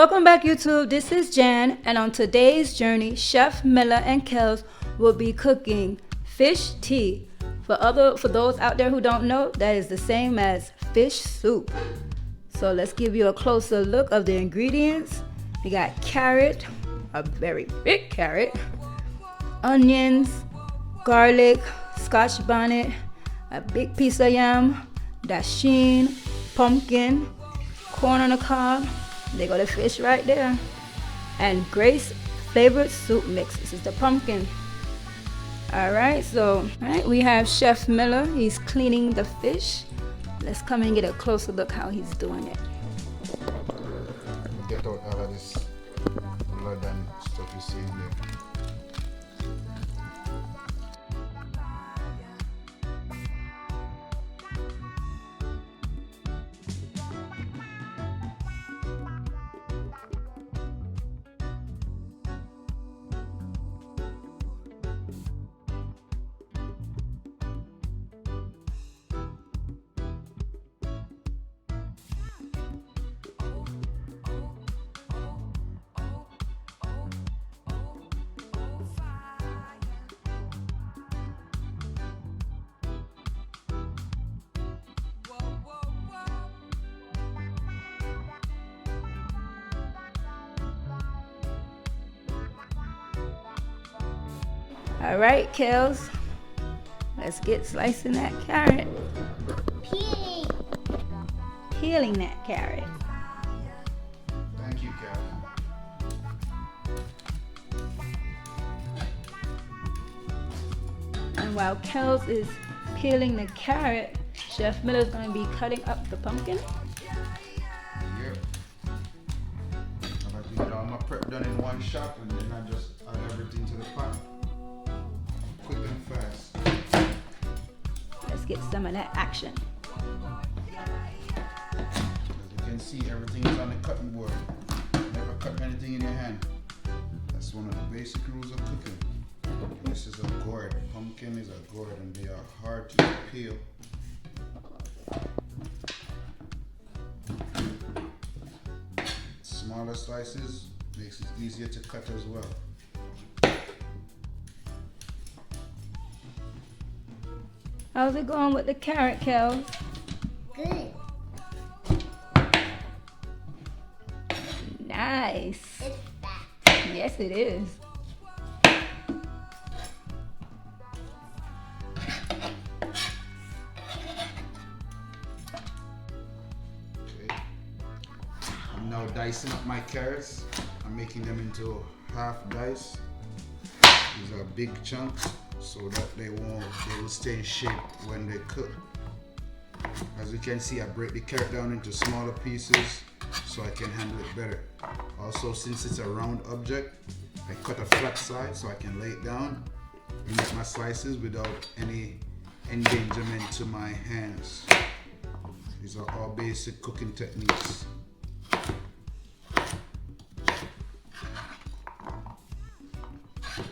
Welcome back, YouTube. This is Jan, and on today's journey, Chef Milla and Kells will be cooking fish tea. For those out there who don't know, that is the same as fish soup. So let's give you a closer look of the ingredients. We got carrot, a very big carrot, onions, garlic, scotch bonnet, a big piece of yam, dasheen, pumpkin, corn on the cob. They got the fish right there. And Grace flavored soup mix. This is the pumpkin. Alright, we have Chef Milla. He's cleaning the fish. Let's come and get a closer look how he's doing it. Get out all of this blood and stuff you see in there. All right, Kells, let's get slicing that carrot. Peeling that carrot. Thank you, Kat. And while Kells is peeling the carrot, Chef Milla is going to be cutting up the pumpkin. Yep. I like to get all my prep done in one shot and then I just add everything to the pot. Quick and fast. Let's get some of that action. As you can see, everything is on the cutting board. Never cut anything in your hand. That's one of the basic rules of cooking. This is a gourd. Pumpkin is a gourd and they are hard to peel. Smaller slices makes it easier to cut as well. How's it going with the carrot, Kells? Good. Nice. It's fat. Yes, it is. Okay. I'm now dicing up my carrots. I'm making them into half dice. These are big chunks so that they will stay in shape when they cook. As you can see, I break the carrot down into smaller pieces so I can handle it better. Also, since it's a round object, I cut a flat side so I can lay it down and make my slices without any endangerment to my hands. These are all basic cooking techniques.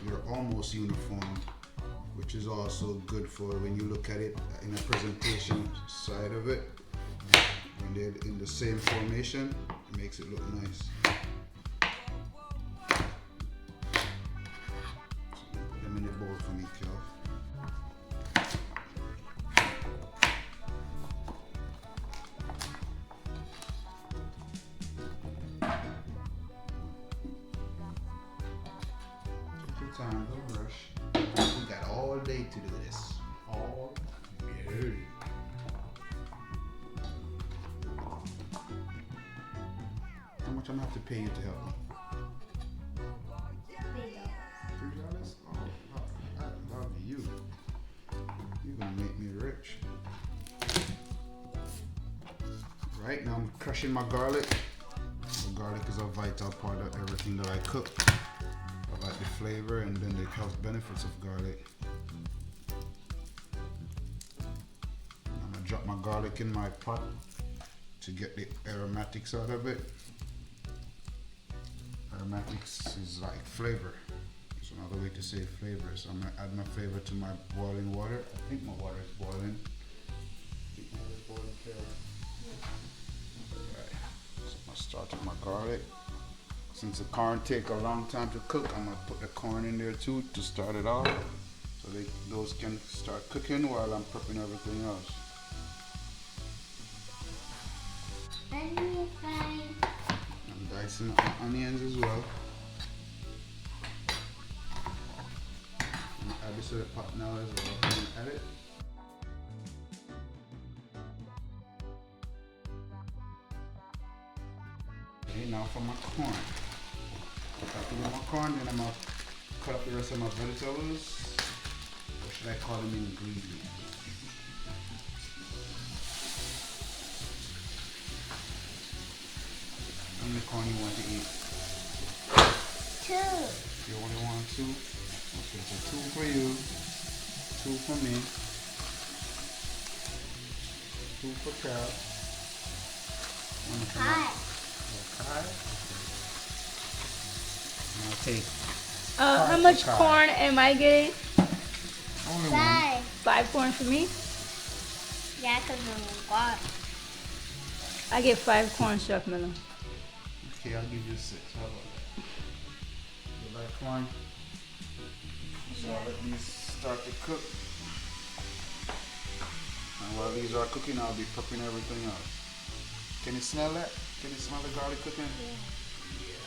They're almost uniform, which is also good for when you look at it in a presentation side of it. When they're in the same formation, it makes it look nice. So put them in the bowl for me, Kel. Take your time, don't rush. We got all day to do this. All day. How much I'm gonna have to pay you to help me? $3? Oh, I love you. You're gonna make me rich. Right now I'm crushing my garlic. The garlic is a vital part of everything that I cook. I like the flavor and then the health benefits of garlic. I'm gonna drop my garlic in my pot to get the aromatics out of it. Aromatics is like flavor. It's another way to say flavor. So I'm gonna add my flavor to my boiling water. I think my water is boiling. Alright, so I'm gonna start with my garlic. Since the corn take a long time to cook, I'm gonna put the corn in there too to start it off. So those can start cooking while I'm prepping everything else. Onion fine. I'm dicing up my onions as well. I'm gonna add this to the pot now as well. I'm gonna add it. Okay, now for my corn. After my corn, then I'm gonna cut up the rest of my vegetables. Or should I call them ingredients? How many corn you want to eat? 2. You only want 2? Okay, so 2 for you, 2 for me, 2 for Cal. 1 for me. Okay. I'm gonna take How much Five. corn am I getting? only 5. 5 corn for me. Yeah, because I'm got. I get 5 corn, Chef Milla. one. Okay, I'll give you 6. How about that? You like corn? So I'll let these start to cook. And while these are cooking, I'll be prepping everything else. Can you smell that? Can you smell the garlic cooking? Yeah.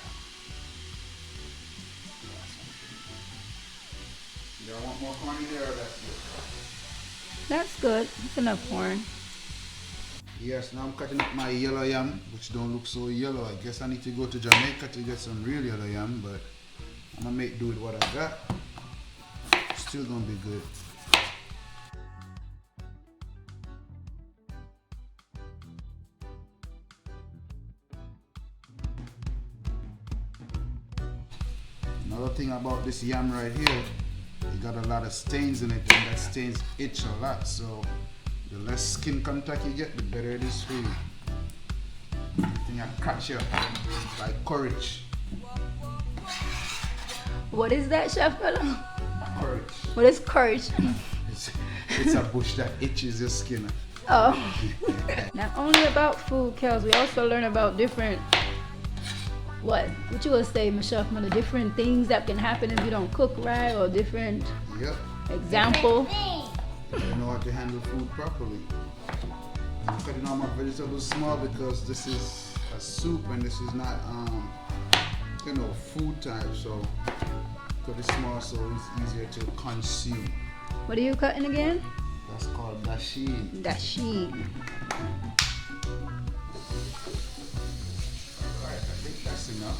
Y'all want more corn in there or that's good? That's good. That's enough corn. Yes, now I'm cutting up my yellow yam, which don't look so yellow. I guess I need to go to Jamaica to get some real yellow yam, but I'm gonna make do with what I got. Still gonna be good. Another thing about this yam right here, it got a lot of stains in it, and that stains itch a lot. So the less skin contact you get, the better it is for you. I think I catch you like courage. What is that, Chef Milla? Courage. What is courage? It's a bush that itches your skin. Oh. Not only about food, Kells, we also learn about different, what you would say, Chef Milla, different things that can happen if you don't cook right, or different Yep. example. I know how to handle food properly. I'm cutting all my vegetables small because this is a soup and this is not food type, so cut it small so it's easier to consume. What are you cutting again? That's called dasheen. Dashi. Alright, I think that's enough.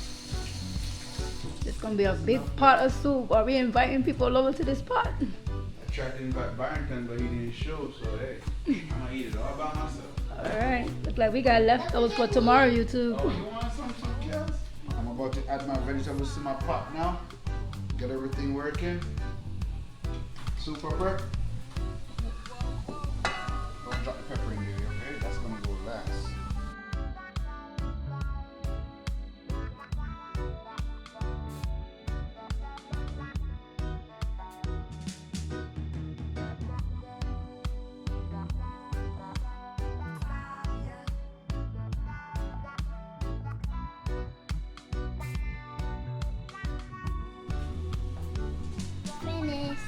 It's gonna be a big pot of soup. Are we inviting people over to this pot? I tried to invite Barrington, but he didn't show, so hey, I'm gonna eat it all by myself. Alright. Look like we got leftovers for tomorrow, you two. Oh, you want some Kells? I'm about to add my vegetables to my pot now. Get everything working. Soup pepper. Don't drop the pepper in there, okay? That's gonna go last. Finish.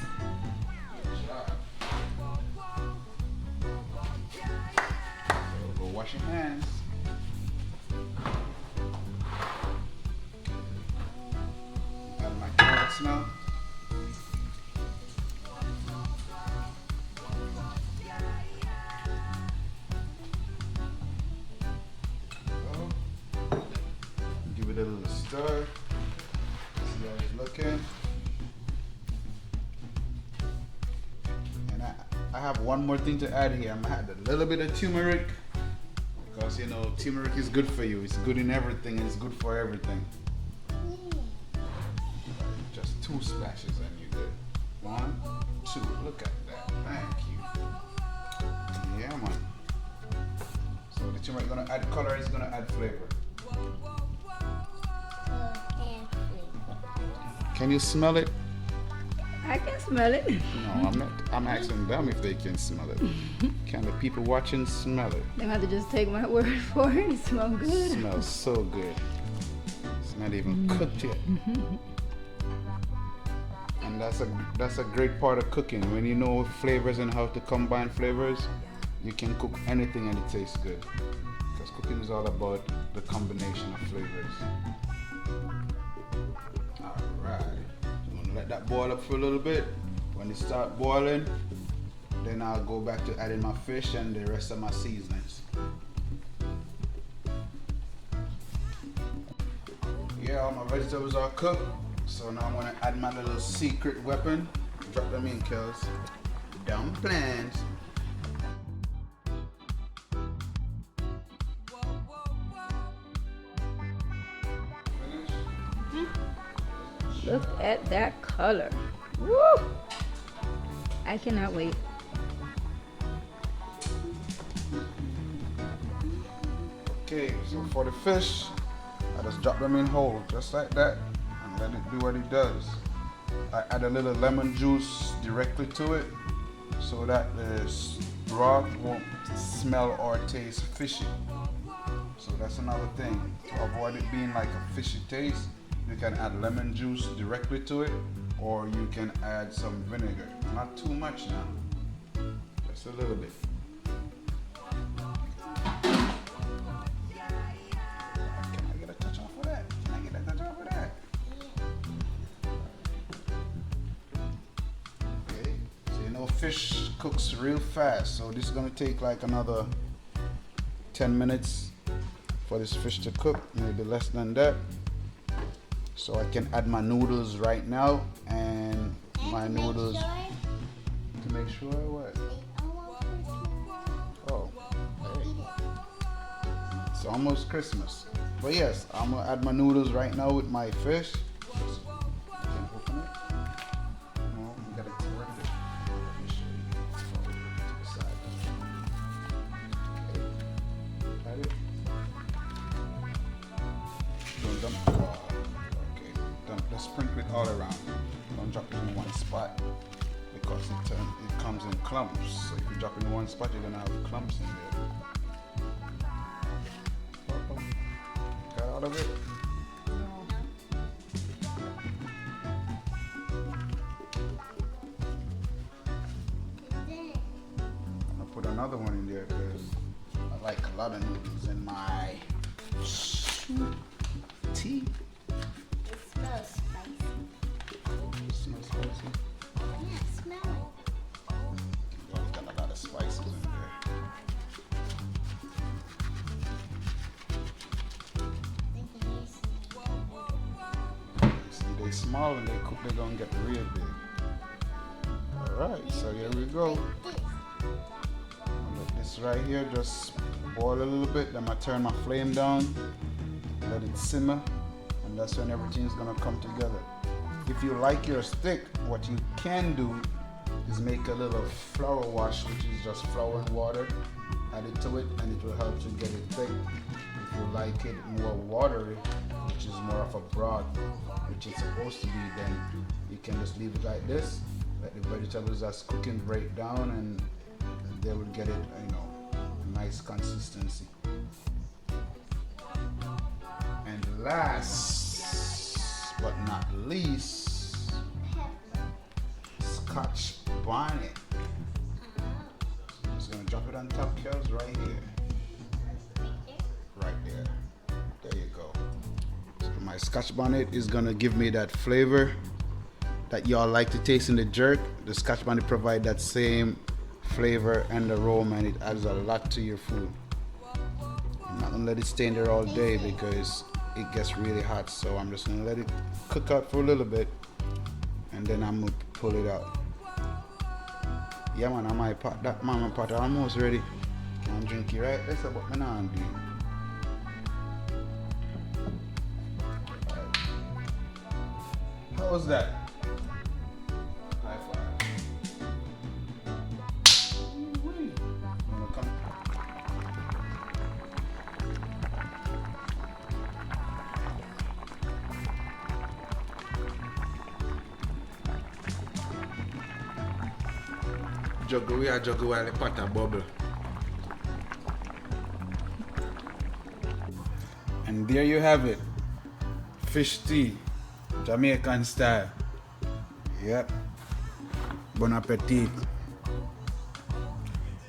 So go wash your hands. Add my carrots now. Go. Give it a little stir. See how it's looking. And I have one more thing to add here. I'm gonna add a little bit of turmeric because turmeric is good for you. It's good in everything and it's good for everything. Just 2 splashes and you're good. 1, 2. Look at that. Thank you. Yeah, man. So the turmeric is gonna add color. It's gonna add flavor. Can you smell it? I can smell it. No, I'm not. I'm asking them if they can smell it. Can the people watching smell it? They have to just take my word for it. It smells good. Smells so good. not even cooked yet. And that's a great part of cooking. When you know flavors and how to combine flavors, you can cook anything and it tastes good. Because cooking is all about the combination of flavors. Alright. I'm gonna let that boil up for a little bit. When it starts boiling, then I'll go back to adding my fish and the rest of my seasonings. Yeah, all my vegetables are cooked. So now I'm gonna add my little secret weapon. Drop them in, Kells. Dumplings. Look at that color. Woo! I cannot wait. Okay, so for the fish, I just drop them in whole, just like that, and let it do what it does. I add a little lemon juice directly to it, so that the broth won't smell or taste fishy. So that's another thing. To avoid it being like a fishy taste, you can add lemon juice directly to it, or you can add some vinegar. Not too much now, just a little bit. Can I get a touch off of that? Can I get a touch off of that? Okay, so you know fish cooks real fast, so this is gonna take like another 10 minutes for this fish to cook, maybe less than that. So I can add my noodles right now, and my noodles to make sure what? Oh, hey. It's almost Christmas. But yes, I'm gonna add my noodles right now with my fish. I can open it. No, you gotta turn it. Let me show you. To the side. Okay. Got it. Don't dump it all. Just sprinkle it all around. Don't drop it in one spot because it comes in clumps. So if you drop it in one spot, you're gonna have clumps in there. Got out of it? I'm gonna put another one in there because I like a lot of noodles in my tea. Smells spicy. Yeah, smell it. Oh, it's got a lot of spices in there. See, they small and they cook, they're gonna get real big. Alright, so here we go. Let this right here just boil a little bit, then I turn my flame down, let it simmer, and that's when everything's gonna come together. If you like your stick, what you can do is make a little flour wash, which is just flour and water. Add it to it and it will help to get it thick. If you like it more watery, which is more of a broth, which it's supposed to be, then you can just leave it like this. Let the vegetables that's cooking break down and they will get it, a nice consistency. And last but not least, Scotch bonnet. Just gonna drop it on top, Kells, right here. Right there. There you go. So my Scotch bonnet is gonna give me that flavor that y'all like to taste in the jerk. The Scotch bonnet provide that same flavor and aroma, and it adds a lot to your food. I'm not gonna let it stay in there all day because it gets really hot, so I'm just gonna let it cook out for a little bit and then I'm gonna pull it out. Yeah man, I might pot that mama pot almost ready. Can I drink it right? That's what my nan do. Right. How was that? High five. Wanna come? Juggle while the pot a bubble. And there you have it. fish tea, Jamaican style. Yep. Bon appetit.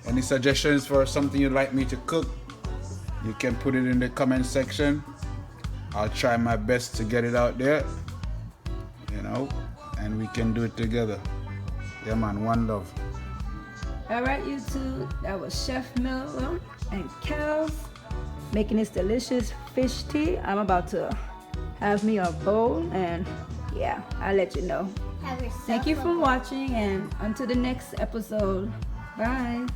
Any suggestions for something you'd like me to cook? You can put it in the comment section. I'll try my best to get it out there, you know, and we can do it together. Yeah, man, one love. All right, YouTube, that was Chef Milla and Kells making this delicious fish tea. I'm about to have me a bowl, and yeah, I'll let you know. Have yourself Thank you a for bowl. watching, and until the next episode. Bye.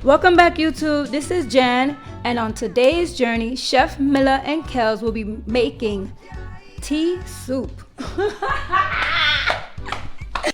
Welcome back, YouTube. This is Jan, and on today's journey, Chef Milla and Kells will be making tea soup.